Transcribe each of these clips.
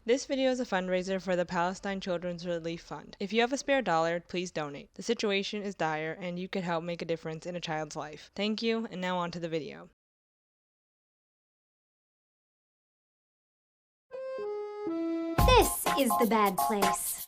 This video is a fundraiser for the Palestine Children's Relief Fund. If you have a spare dollar, please donate. The situation is dire and you could help make a difference in a child's life. Thank you, and now on to the video. This is the bad place.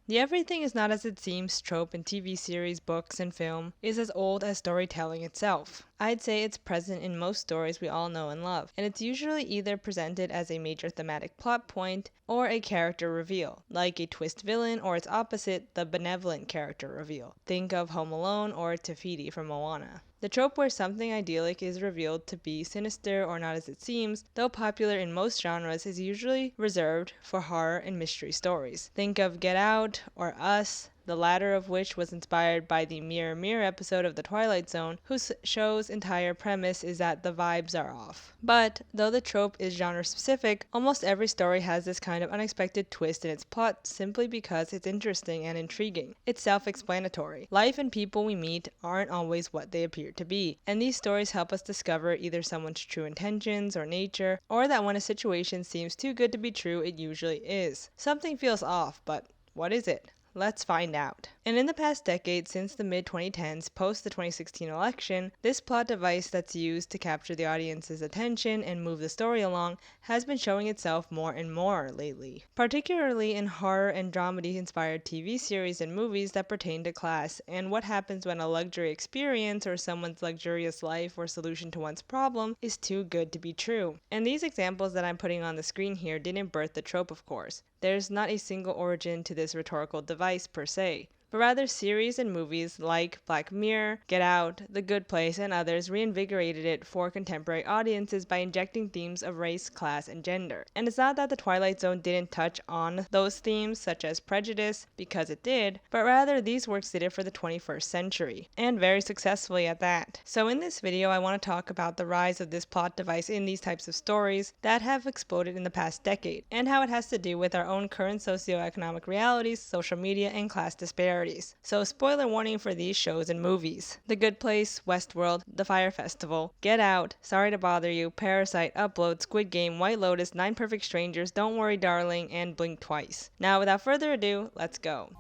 The everything is not as it seems trope in TV series, books, and film is as old as storytelling itself. I'd say it's present in most stories we all know and love, and it's usually either presented as a major thematic plot point or a character reveal, like a twist villain or its opposite, the benevolent character reveal. Think of Home Alone or Tafiti from Moana. The trope where something idyllic is revealed to be sinister or not as it seems, though popular in most genres, is usually reserved for horror and mystery stories. Think of Get Out or Us, the latter of which was inspired by the Mirror Mirror episode of The Twilight Zone, whose show's entire premise is that the vibes are off. But, though the trope is genre-specific, almost every story has this kind of unexpected twist in its plot simply because it's interesting and intriguing. It's self-explanatory. Life and people we meet aren't always what they appear to be, and these stories help us discover either someone's true intentions or nature, or that when a situation seems too good to be true, it usually is. Something feels off, but what is it? Let's find out. And in the past decade, since the mid-2010s, post the 2016 election, this plot device that's used to capture the audience's attention and move the story along has been showing itself more and more lately. Particularly in horror and dramedy-inspired TV series and movies that pertain to class, and what happens when a luxury experience or someone's luxurious life or solution to one's problem is too good to be true. And these examples that I'm putting on the screen here didn't birth the trope, of course. There's not a single origin to this rhetorical device per se, but rather series and movies like Black Mirror, Get Out, The Good Place, and others reinvigorated it for contemporary audiences by injecting themes of race, class, and gender. And it's not that The Twilight Zone didn't touch on those themes, such as prejudice, because it did, but rather these works did it for the 21st century, and very successfully at that. So in this video, I want to talk about the rise of this plot device in these types of stories that have exploded in the past decade, and how it has to do with our own current socioeconomic realities, social media, and class disparities. So spoiler warning for these shows and movies. The Good Place, Westworld, The Fyre Festival, Get Out, Sorry to Bother You, Parasite, Upload, Squid Game, White Lotus, 9 Perfect Strangers, Don't Worry Darling, and Blink Twice. Now without further ado, let's go.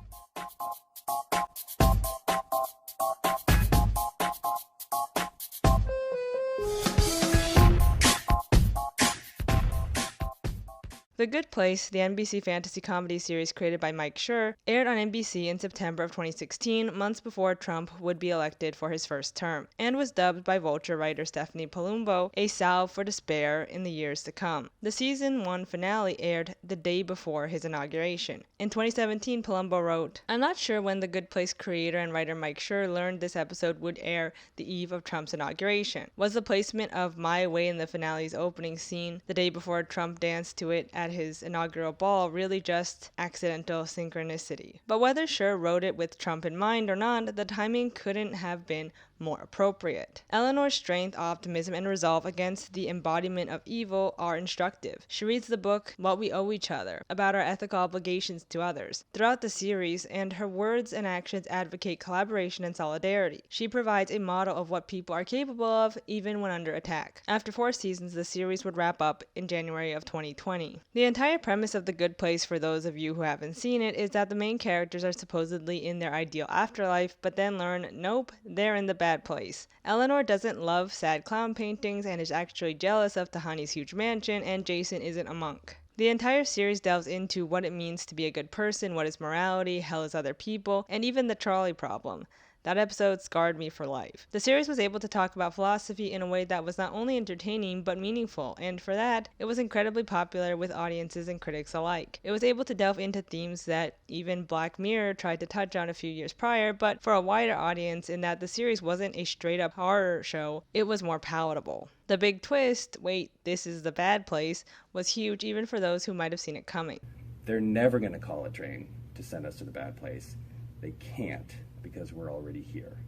The Good Place, the NBC fantasy comedy series created by Mike Schur, aired on NBC in September of 2016, months before Trump would be elected for his first term, and was dubbed by Vulture writer Stephanie Palumbo a salve for despair in the years to come. The season 1 finale aired the day before his inauguration. In 2017, Palumbo wrote, "I'm not sure when The Good Place creator and writer Mike Schur learned this episode would air the eve of Trump's inauguration. Was the placement of My Way in the finale's opening scene, the day before Trump danced to it at his inaugural ball, really just accidental synchronicity?" But whether Schur wrote it with Trump in mind or not, the timing couldn't have been more appropriate. Eleanor's strength, optimism, and resolve against the embodiment of evil are instructive. She reads the book What We Owe Each Other, about our ethical obligations to others, throughout the series, and her words and actions advocate collaboration and solidarity. She provides a model of what people are capable of, even when under attack. After 4 seasons, the series would wrap up in January of 2020. The entire premise of The Good Place, for those of you who haven't seen it, is that the main characters are supposedly in their ideal afterlife, but then learn, nope, they're in the bad place. Eleanor doesn't love sad clown paintings and is actually jealous of Tahani's huge mansion, and Jason isn't a monk. The entire series delves into what it means to be a good person, what is morality, hell is other people, and even the trolley problem. That episode scarred me for life. The series was able to talk about philosophy in a way that was not only entertaining but meaningful, and for that, it was incredibly popular with audiences and critics alike. It was able to delve into themes that even Black Mirror tried to touch on a few years prior, but for a wider audience, in that the series wasn't a straight-up horror show, it was more palatable. The big twist, wait, this is the bad place, was huge even for those who might have seen it coming. They're never going to call a train to send us to the bad place. They can't, because we're already here.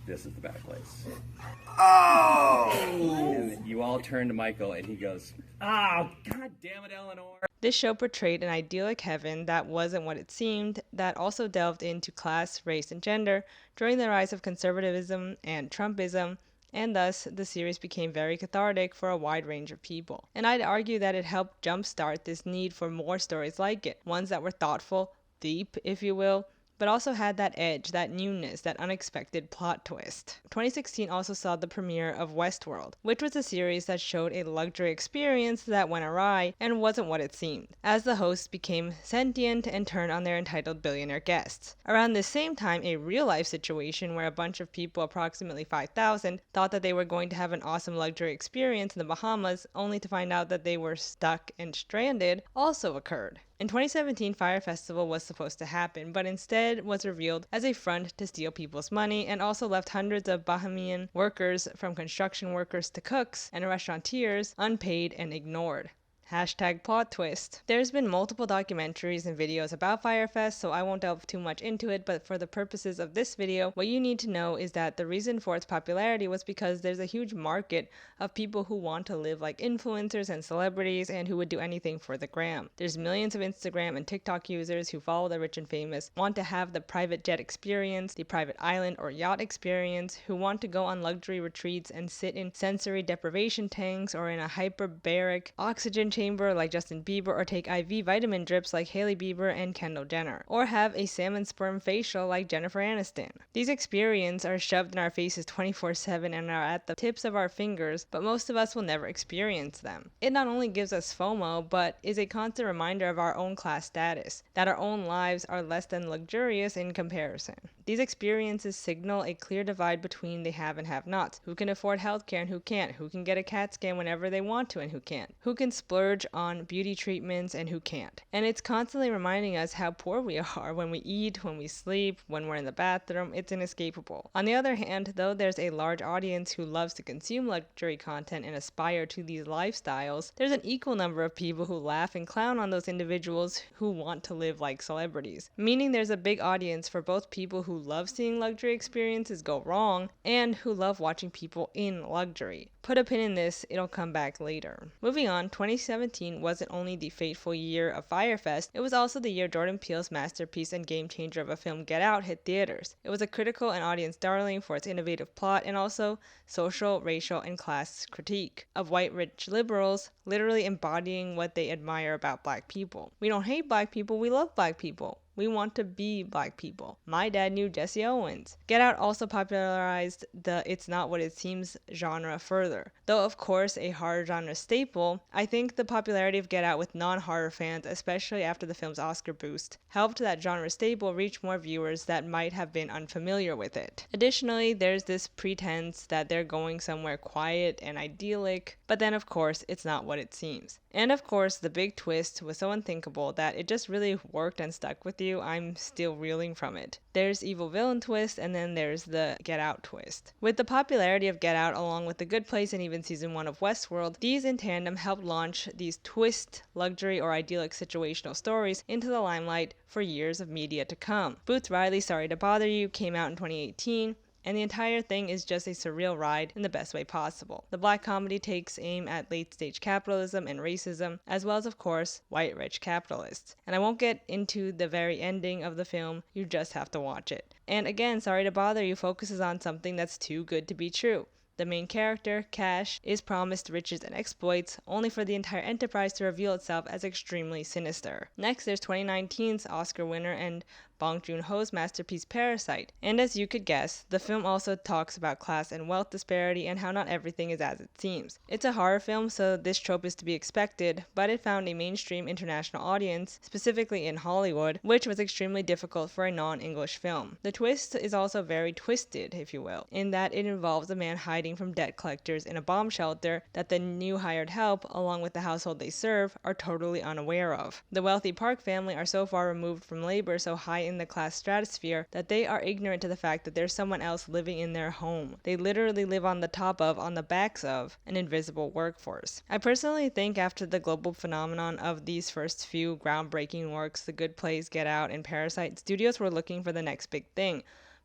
this is the bad place. Oh! And you all turn to Michael, and he goes, "Ah, God damn it, Eleanor." This show portrayed an idyllic heaven that wasn't what it seemed, that also delved into class, race, and gender during the rise of conservatism and Trumpism, and thus the series became very cathartic for a wide range of people. And I'd argue that it helped jumpstart this need for more stories like it, ones that were thoughtful, deep, if you will, but also had that edge, that newness, that unexpected plot twist. 2016 also saw the premiere of Westworld, which was a series that showed a luxury experience that went awry and wasn't what it seemed, as the hosts became sentient and turned on their entitled billionaire guests. Around the same time, a real-life situation where a bunch of people, approximately 5,000, thought that they were going to have an awesome luxury experience in the Bahamas, only to find out that they were stuck and stranded, also occurred. In 2017, Fyre Festival was supposed to happen, but instead was revealed as a front to steal people's money and also left hundreds of Bahamian workers, from construction workers to cooks and restaurateurs, unpaid and ignored. Hashtag plot twist. There's been multiple documentaries and videos about Fyre Fest, so I won't delve too much into it, but for the purposes of this video, what you need to know is that the reason for its popularity was because there's a huge market of people who want to live like influencers and celebrities and who would do anything for the gram. There's millions of Instagram and TikTok users who follow the rich and famous, want to have the private jet experience, the private island or yacht experience, who want to go on luxury retreats and sit in sensory deprivation tanks or in a hyperbaric oxygen chamber like Justin Bieber, or take IV vitamin drips like Hailey Bieber and Kendall Jenner, or have a salmon sperm facial like Jennifer Aniston. These experiences are shoved in our faces 24/7 and are at the tips of our fingers, but most of us will never experience them. It not only gives us FOMO, but is a constant reminder of our own class status, that our own lives are less than luxurious in comparison. These experiences signal a clear divide between the have and have-nots, who can afford healthcare and who can't, who can get a CAT scan whenever they want to and who can't, who can splurge on beauty treatments and who can't. And it's constantly reminding us how poor we are when we eat, when we sleep, when we're in the bathroom. It's inescapable. On the other hand, though there's a large audience who loves to consume luxury content and aspire to these lifestyles, there's an equal number of people who laugh and clown on those individuals who want to live like celebrities. Meaning there's a big audience for both people who love seeing luxury experiences go wrong and who love watching people in luxury. Put a pin in this, it'll come back later. Moving on, 2017 wasn't only the fateful year of Fyre Fest, it was also the year Jordan Peele's masterpiece and game changer of a film, Get Out, hit theaters. It was a critical and audience darling for its innovative plot and also social, racial, and class critique of white rich liberals, literally embodying what they admire about black people. We don't hate black people, we love black people. We want to be black people. My dad knew Jesse Owens. Get Out also popularized the It's Not What It Seems genre further. Though of course a horror genre staple, I think the popularity of Get Out with non-horror fans, especially after the film's Oscar boost, helped that genre staple reach more viewers that might have been unfamiliar with it. Additionally, there's this pretense that they're going somewhere quiet and idyllic, but then of course it's not what it seems. And of course, the big twist was so unthinkable that it just really worked and stuck with you. I'm still reeling from it. There's evil villain twist, and then there's the Get Out twist. With the popularity of Get Out, along with The Good Place and even season 1 of Westworld, these in tandem helped launch these twist, luxury, or idyllic situational stories into the limelight for years of media to come. Booth Riley's Sorry to Bother You came out in 2018, and the entire thing is just a surreal ride in the best way possible. The black comedy takes aim at late-stage capitalism and racism, as well as, of course, white rich capitalists. And I won't get into the very ending of the film, you just have to watch it. And again, Sorry to Bother You focuses on something that's too good to be true. The main character, Cash, is promised riches and exploits, only for the entire enterprise to reveal itself as extremely sinister. Next, there's 2019's Oscar winner and Bong Joon-ho's masterpiece Parasite. And as you could guess, the film also talks about class and wealth disparity and how not everything is as it seems. It's a horror film, so this trope is to be expected, but it found a mainstream international audience, specifically in Hollywood, which was extremely difficult for a non-English film. The twist is also very twisted, if you will, in that it involves a man hiding from debt collectors in a bomb shelter that the new hired help, along with the household they serve, are totally unaware of. The wealthy Park family are so far removed from labor, so high in the class stratosphere, that they are ignorant to the fact that there's someone else living in their home. They literally live on the backs of, an invisible workforce. I personally think after the global phenomenon of these first few groundbreaking works, The Good Place, Get Out, and Parasite, studios were looking for the next big thing.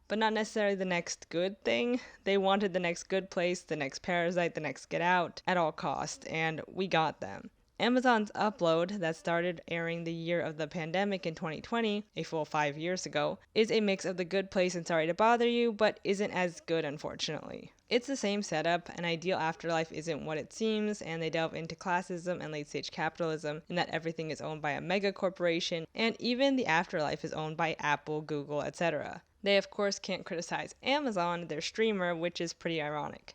but not necessarily the next good thing. They wanted the next good place, the next Parasite, the next Get Out at all costs, and we got them. Amazon's Upload, that started airing the year of the pandemic in 2020, a full 5 years ago, is a mix of The Good Place and Sorry to Bother You, but isn't as good, unfortunately. It's the same setup. An ideal afterlife isn't what it seems, and they delve into classism and late-stage capitalism, in that everything is owned by a mega corporation, and even the afterlife is owned by Apple, Google, etc. They of course can't criticize Amazon, their streamer, which is pretty ironic.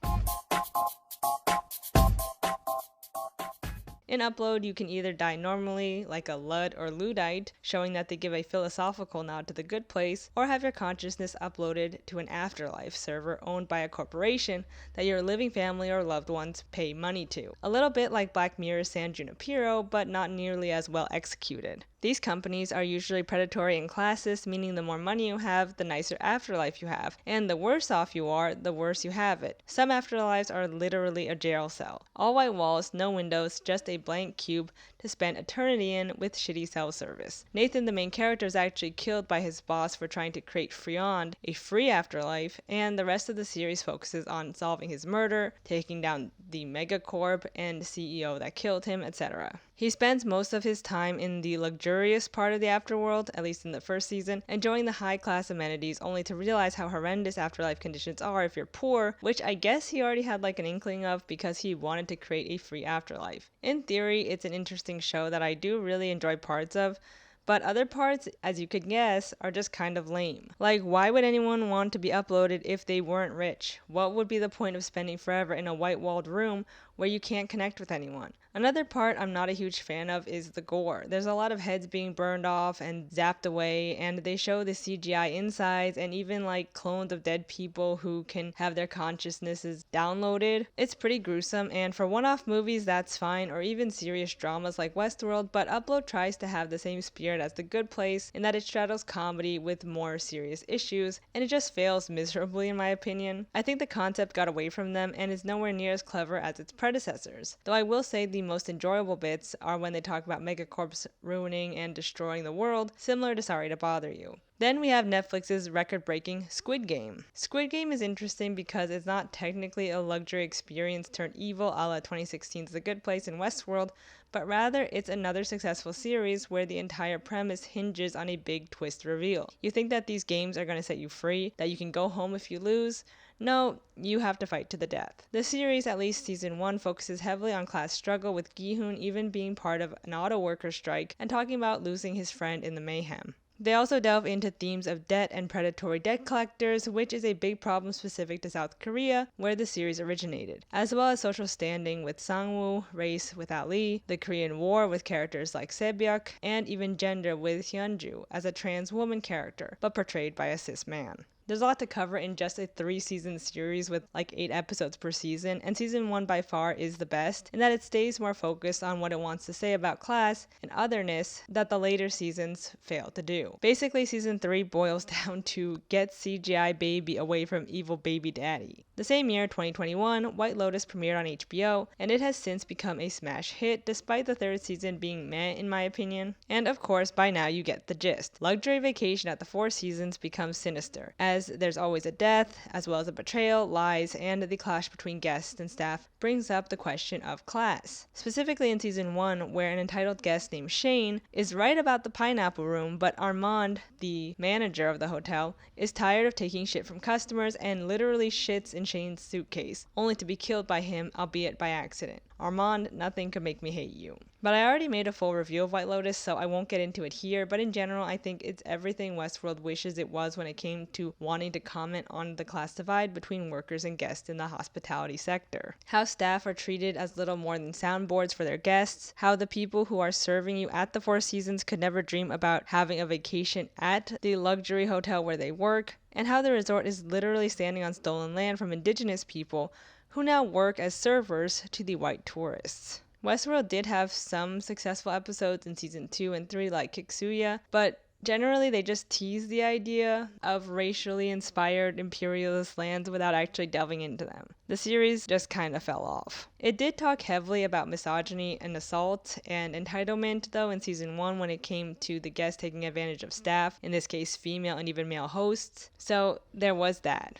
In Upload, you can either die normally, like a Ludd or Luddite, showing that they give a philosophical nod to the good place, or have your consciousness uploaded to an afterlife server owned by a corporation that your living family or loved ones pay money to. A little bit like Black Mirror's San Junipero, but not nearly as well executed. These companies are usually predatory and classist, meaning the more money you have, the nicer afterlife you have, and the worse off you are, the worse you have it. Some afterlives are literally a jail cell. All white walls, no windows, just a blank cube to spend eternity in with shitty cell service. Nathan, the main character, is actually killed by his boss for trying to create Freond, a free afterlife, and the rest of the series focuses on solving his murder, taking down the megacorp and CEO that killed him, etc. He spends most of his time in the luxurious part of the afterworld, at least in the first season, enjoying the high-class amenities, only to realize how horrendous afterlife conditions are if you're poor, which I guess he already had like an inkling of because he wanted to create a free afterlife. In theory, it's an interesting show that I do really enjoy parts of, but other parts, as you could guess, are just kind of lame. Like, why would anyone want to be uploaded if they weren't rich? What would be the point of spending forever in a white-walled room where you can't connect with anyone? Another part I'm not a huge fan of is the gore. There's a lot of heads being burned off and zapped away, and they show the CGI insides and even like clones of dead people who can have their consciousnesses downloaded. It's pretty gruesome, and for one-off movies that's fine, or even serious dramas like Westworld, but Upload tries to have the same spirit as The Good Place in that it straddles comedy with more serious issues, and it just fails miserably in my opinion. I think the concept got away from them and is nowhere near as clever as its predecessors, though I will say the most enjoyable bits are when they talk about megacorps ruining and destroying the world, similar to Sorry to Bother You. Then we have Netflix's record-breaking Squid Game. Squid Game is interesting because it's not technically a luxury experience turned evil a la 2016's The Good Place and Westworld, but rather it's another successful series where the entire premise hinges on a big twist reveal. You think that these games are going to set you free, that you can go home if you lose? No, you have to fight to the death. The series, at least season 1, focuses heavily on class struggle, with Gi-hoon even being part of an auto worker strike and talking about losing his friend in the mayhem. They also delve into themes of debt and predatory debt collectors, which is a big problem specific to South Korea, where the series originated, as well as social standing with Sangwoo, race with Ali, the Korean War with characters like Sebyuk, and even gender with Hyunju as a trans woman character, but portrayed by a cis man. There's a lot to cover in just a 3-season series with like 8 episodes per season, and season 1 by far is the best in that it stays more focused on what it wants to say about class and otherness that the later seasons fail to do. Basically, season 3 boils down to get CGI baby away from evil baby daddy. The same year, 2021, White Lotus premiered on HBO, and it has since become a smash hit, despite the 3rd season being meh in my opinion. And of course, by now you get the gist. Luxury Vacation at the 4 seasons becomes sinister, as there's always a death, as well as a betrayal, lies, and the clash between guests and staff brings up the question of class. Specifically in season 1, where an entitled guest named Shane is right about the pineapple room, but Armand, the manager of the hotel, is tired of taking shit from customers and literally shits in Shane's suitcase, only to be killed by him, albeit by accident. Armand, nothing could make me hate you. But I already made a full review of White Lotus, so I won't get into it here, but in general, I think it's everything Westworld wishes it was when it came to wanting to comment on the class divide between workers and guests in the hospitality sector. How staff are treated as little more than soundboards for their guests, how the people who are serving you at the 4 seasons could never dream about having a vacation at the luxury hotel where they work, and how the resort is literally standing on stolen land from indigenous people who now work as servers to the white tourists. Westworld did have some successful episodes in season 2 and 3 like Kiksuya, but Generally, they just tease the idea of racially inspired imperialist lands without actually delving into them. The series just kind of fell off. It did talk heavily about misogyny and assault and entitlement, though, in season 1 when it came to the guests taking advantage of staff, in this case female and even male hosts. So there was that.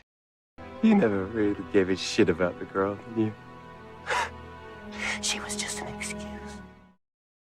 You never really gave a shit about the girl, did you? She was just an excuse.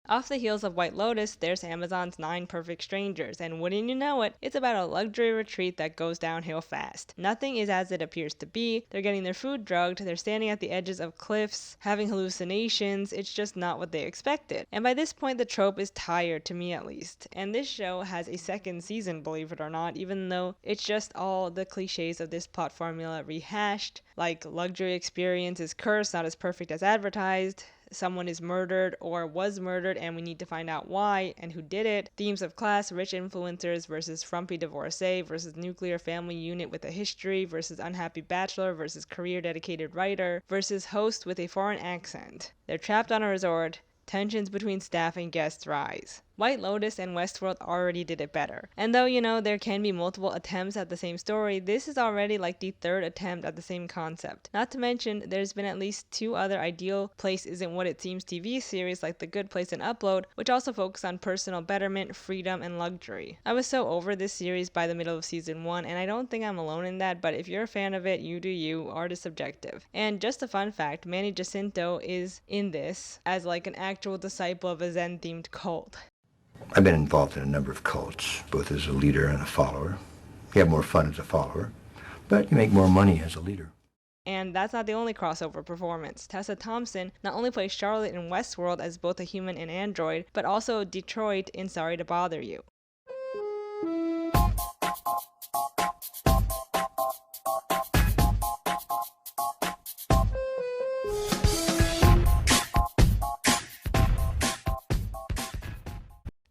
Off the heels of White Lotus, there's Amazon's 9 Perfect Strangers, and wouldn't you know it, it's about a luxury retreat that goes downhill fast. Nothing is as it appears to be, they're getting their food drugged, they're standing at the edges of cliffs, having hallucinations, it's just not what they expected. And by this point the trope is tired, to me at least. And this show has a second season, believe it or not, even though it's just all the cliches of this plot formula rehashed, like luxury experience is cursed, not as perfect as advertised. Someone is murdered or was murdered and we need to find out why and who did it. Themes of class, rich influencers versus frumpy divorcee versus nuclear family unit with a history versus unhappy bachelor versus career dedicated writer versus host with a foreign accent. They're trapped on a resort. Tensions between staff and guests rise. White Lotus and Westworld already did it better. And though, there can be multiple attempts at the same story, this is already like the third attempt at the same concept. Not to mention, there's been at least 2 other Ideal Place Isn't What It Seems TV series like The Good Place and Upload, which also focus on personal betterment, freedom, and luxury. I was so over this series by the middle of season 1, and I don't think I'm alone in that, but if you're a fan of it, you do you, art is subjective. And just a fun fact, Manny Jacinto is in this as like an actual disciple of a Zen-themed cult. I've been involved in a number of cults, both as a leader and a follower. You have more fun as a follower, but you make more money as a leader. And that's not the only crossover performance. Tessa Thompson not only plays Charlotte in Westworld as both a human and android, but also Detroit in Sorry to Bother You.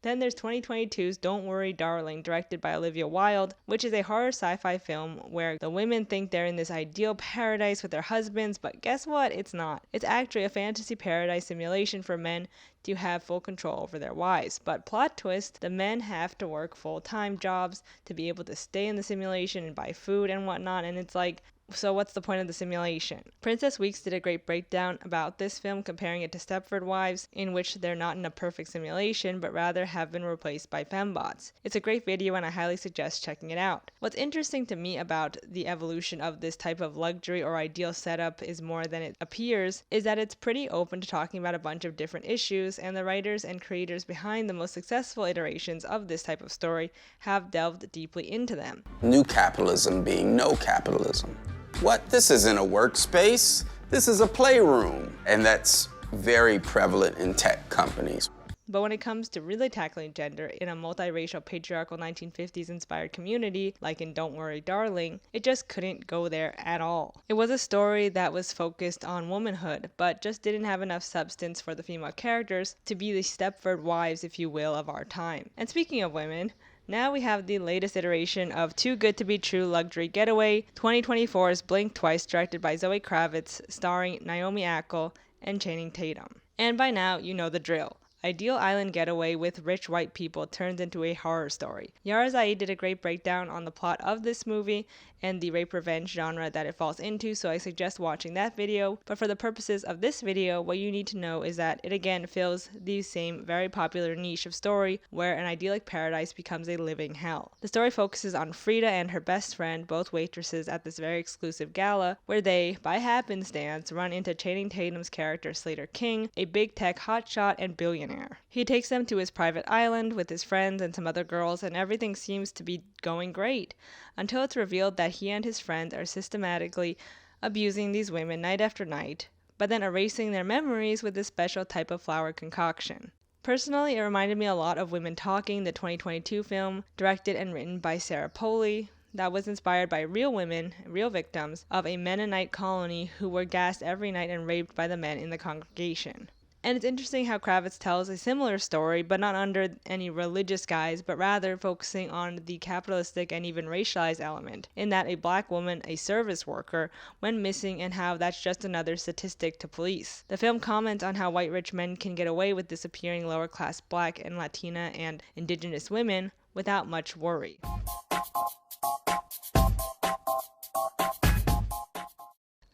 Then there's 2022's Don't Worry Darling, directed by Olivia Wilde, which is a horror sci-fi film where the women think they're in this ideal paradise with their husbands, but guess what? It's not. It's actually a fantasy paradise simulation for men to have full control over their wives. But plot twist, the men have to work full-time jobs to be able to stay in the simulation and buy food and whatnot, and it's like, so what's the point of the simulation? Princess Weeks did a great breakdown about this film, comparing it to Stepford Wives, in which they're not in a perfect simulation, but rather have been replaced by fembots. It's a great video and I highly suggest checking it out. What's interesting to me about the evolution of this type of luxury or ideal setup is more than it appears, is that it's pretty open to talking about a bunch of different issues, and the writers and creators behind the most successful iterations of this type of story have delved deeply into them. New capitalism being no capitalism. What? This isn't a workspace. This is a playroom. And that's very prevalent in tech companies. But when it comes to really tackling gender in a multiracial patriarchal 1950s inspired community, like in Don't Worry Darling, it just couldn't go there at all. It was a story that was focused on womanhood, but just didn't have enough substance for the female characters to be the Stepford Wives, if you will, of our time. And speaking of women, now we have the latest iteration of Too Good to Be True Luxury Getaway, 2024's Blink Twice, directed by Zoe Kravitz, starring Naomi Ackel and Channing Tatum. And by now, you know the drill. Ideal island getaway with rich white people turns into a horror story. Yhara Zayd did a great breakdown on the plot of this movie and the rape revenge genre that it falls into, so I suggest watching that video. But for the purposes of this video, what you need to know is that it again fills the same very popular niche of story where an idyllic paradise becomes a living hell. The story focuses on Frida and her best friend, both waitresses at this very exclusive gala, where they, by happenstance, run into Channing Tatum's character Slater King, a big tech hotshot and billionaire. He takes them to his private island with his friends and some other girls, and everything seems to be going great, until it's revealed that he and his friends are systematically abusing these women night after night, but then erasing their memories with this special type of flower concoction. Personally, it reminded me a lot of Women Talking, the 2022 film, directed and written by Sarah Polley, that was inspired by real women, real victims, of a Mennonite colony who were gassed every night and raped by the men in the congregation. And it's interesting how Kravitz tells a similar story, but not under any religious guise, but rather focusing on the capitalistic and even racialized element, in that a black woman, a service worker, went missing and how that's just another statistic to police. The film comments on how white rich men can get away with disappearing lower class black and Latina and indigenous women, without much worry.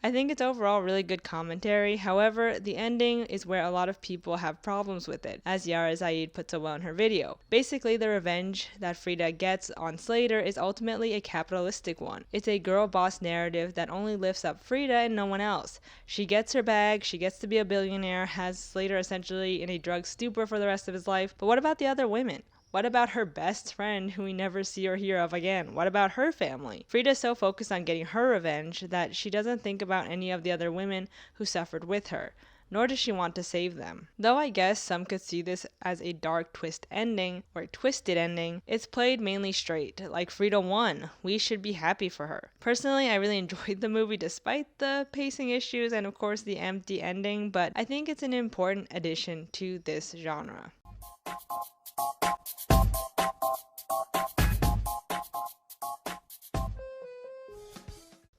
I think it's overall really good commentary. However, the ending is where a lot of people have problems with it, as Yhara Zayd put so well in her video. Basically, the revenge that Frida gets on Slater is ultimately a capitalistic one. It's a girl boss narrative that only lifts up Frida and no one else. She gets her bag, she gets to be a billionaire, has Slater essentially in a drug stupor for the rest of his life. But what about the other women? What about her best friend who we never see or hear of again? What about her family? Frida's so focused on getting her revenge that she doesn't think about any of the other women who suffered with her, nor does she want to save them. Though I guess some could see this as a dark twist ending, or a twisted ending, it's played mainly straight, like Frida won. We should be happy for her. Personally, I really enjoyed the movie despite the pacing issues and of course the empty ending, but I think it's an important addition to this genre.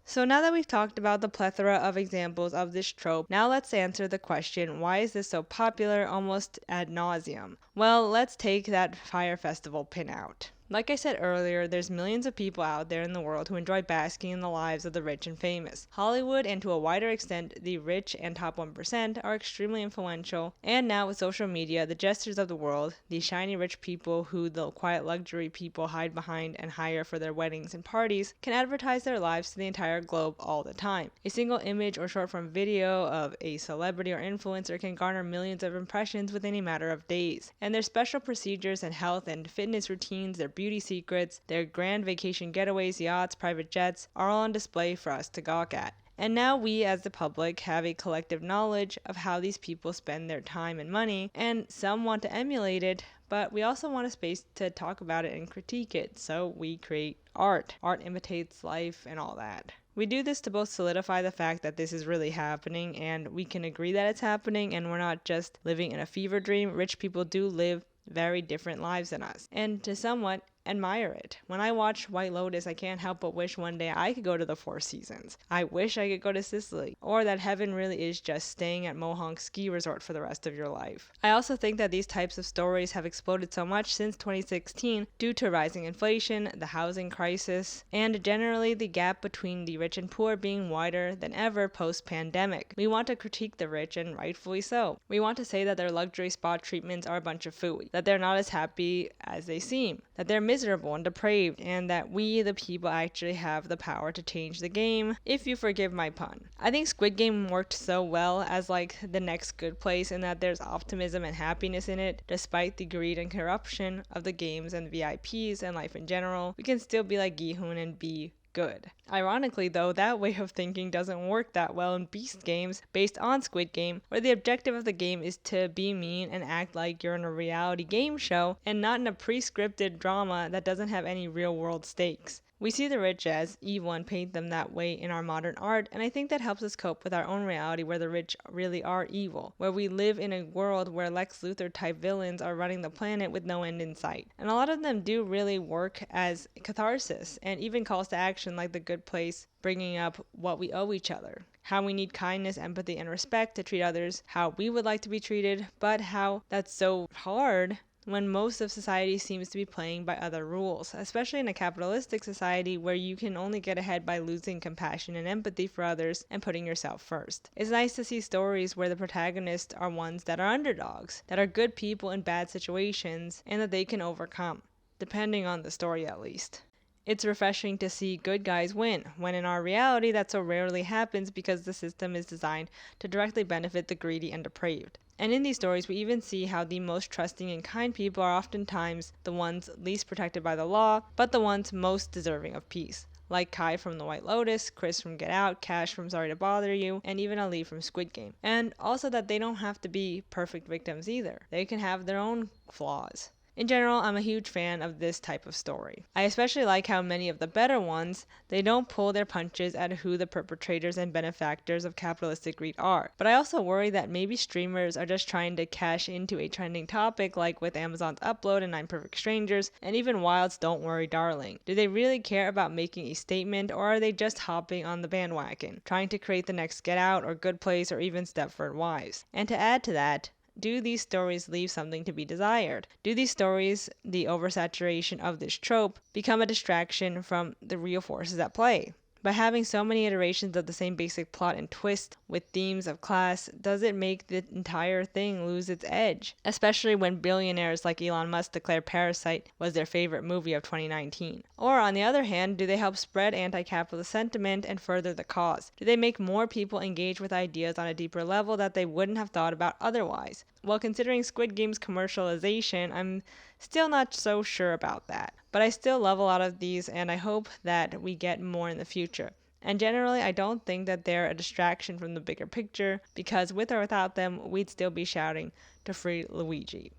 So now that we've talked about the plethora of examples of this trope, now let's answer the question, why is this so popular almost ad nauseum? Well, let's take that Fyre Festival pin out. Like I said earlier, there's millions of people out there in the world who enjoy basking in the lives of the rich and famous. Hollywood, and to a wider extent, the rich and top 1%, are extremely influential, and now with social media, the jesters of the world, the shiny rich people who the quiet luxury people hide behind and hire for their weddings and parties, can advertise their lives to the entire globe all the time. A single image or short form video of a celebrity or influencer can garner millions of impressions within a matter of days, and their special procedures and health and fitness routines, their beauty secrets, their grand vacation getaways, yachts, private jets, are all on display for us to gawk at. And now we as the public have a collective knowledge of how these people spend their time and money, and some want to emulate it, but we also want a space to talk about it and critique it, so we create art. Art imitates life and all that. We do this to both solidify the fact that this is really happening, and we can agree that it's happening, and we're not just living in a fever dream. Rich people do live very different lives than us, and to somewhat admire it. When I watch White Lotus, I can't help but wish one day I could go to the Four Seasons. I wish I could go to Sicily, or that heaven really is just staying at Mohonk Ski Resort for the rest of your life. I also think that these types of stories have exploded so much since 2016 due to rising inflation, the housing crisis, and generally the gap between the rich and poor being wider than ever post-pandemic. We want to critique the rich, and rightfully so. We want to say that their luxury spa treatments are a bunch of phooey, that they're not as happy as they seem, that they're miserable and depraved, and that we, the people, actually have the power to change the game, if you forgive my pun. I think Squid Game worked so well as like the next good place in that there's optimism and happiness in it, despite the greed and corruption of the games and VIPs and life in general. We can still be like Gi-hoon and be good. Ironically though, that way of thinking doesn't work that well in Beast games based on Squid Game, where the objective of the game is to be mean and act like you're in a reality game show and not in a pre-scripted drama that doesn't have any real world stakes. We see the rich as evil and paint them that way in our modern art, and I think that helps us cope with our own reality where the rich really are evil, where we live in a world where Lex Luthor type villains are running the planet with no end in sight. And a lot of them do really work as catharsis and even calls to action, like The Good Place, bringing up what we owe each other, how we need kindness, empathy, and respect to treat others how we would like to be treated, but how that's so hard when most of society seems to be playing by other rules, especially in a capitalistic society where you can only get ahead by losing compassion and empathy for others and putting yourself first. It's nice to see stories where the protagonists are ones that are underdogs, that are good people in bad situations, and that they can overcome, depending on the story at least. It's refreshing to see good guys win, when in our reality that so rarely happens because the system is designed to directly benefit the greedy and depraved. And in these stories, we even see how the most trusting and kind people are oftentimes the ones least protected by the law, but the ones most deserving of peace. Like Kai from The White Lotus, Chris from Get Out, Cash from Sorry to Bother You, and even Ali from Squid Game. And also that they don't have to be perfect victims either. They can have their own flaws. In general, I'm a huge fan of this type of story. I especially like how many of the better ones, they don't pull their punches at who the perpetrators and benefactors of capitalistic greed are. But I also worry that maybe streamers are just trying to cash into a trending topic like with Amazon's Upload and 9 Perfect Strangers, and even Wild's Don't Worry Darling. Do they really care about making a statement, or are they just hopping on the bandwagon, trying to create the next Get Out or Good Place or even Stepford Wives? And to add to that, do these stories leave something to be desired? Do these stories, the oversaturation of this trope, become a distraction from the real forces at play? By having so many iterations of the same basic plot and twist with themes of class, does it make the entire thing lose its edge? Especially when billionaires like Elon Musk declare Parasite was their favorite movie of 2019. Or on the other hand, do they help spread anti-capitalist sentiment and further the cause? Do they make more people engage with ideas on a deeper level that they wouldn't have thought about otherwise? Well, considering Squid Game's commercialization, I'm still not so sure about that. But I still love a lot of these, and I hope that we get more in the future. And generally, I don't think that they're a distraction from the bigger picture, because with or without them, we'd still be shouting to free Luigi.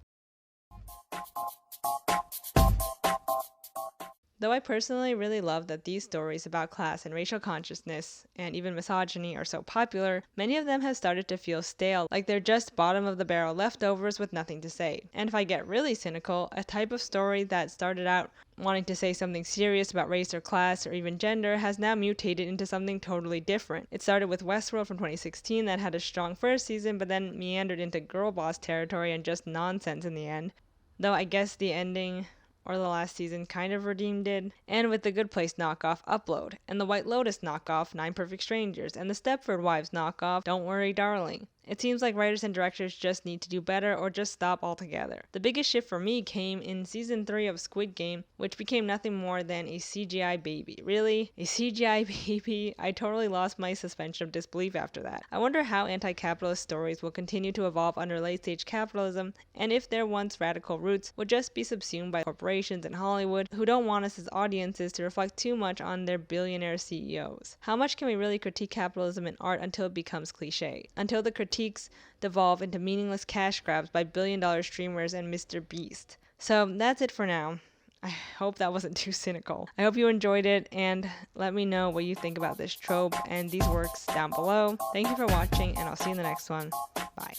Though I personally really love that these stories about class and racial consciousness, and even misogyny, are so popular, many of them have started to feel stale, like they're just bottom-of-the-barrel leftovers with nothing to say. And if I get really cynical, a type of story that started out wanting to say something serious about race or class or even gender has now mutated into something totally different. It started with Westworld from 2016 that had a strong first season, but then meandered into girl boss territory and just nonsense in the end. Though I guess the ending or the last season kind of redeemed it, and with the Good Place knockoff Upload, and the White Lotus knockoff 9 Perfect Strangers, and the Stepford Wives knockoff Don't Worry Darling. It seems like writers and directors just need to do better or just stop altogether. The biggest shift for me came in season 3 of Squid Game, which became nothing more than a CGI baby. Really? A CGI baby? I totally lost my suspension of disbelief after that. I wonder how anti-capitalist stories will continue to evolve under late-stage capitalism, and if their once radical roots will just be subsumed by corporations in Hollywood who don't want us as audiences to reflect too much on their billionaire CEOs. How much can we really critique capitalism in art until it becomes cliche? Until the critiques devolve into meaningless cash grabs by billion-dollar streamers and Mr. Beast. So that's it for now. I hope that wasn't too cynical. I hope you enjoyed it, and let me know what you think about this trope and these works down below. Thank you for watching, and I'll see you in the next one. Bye.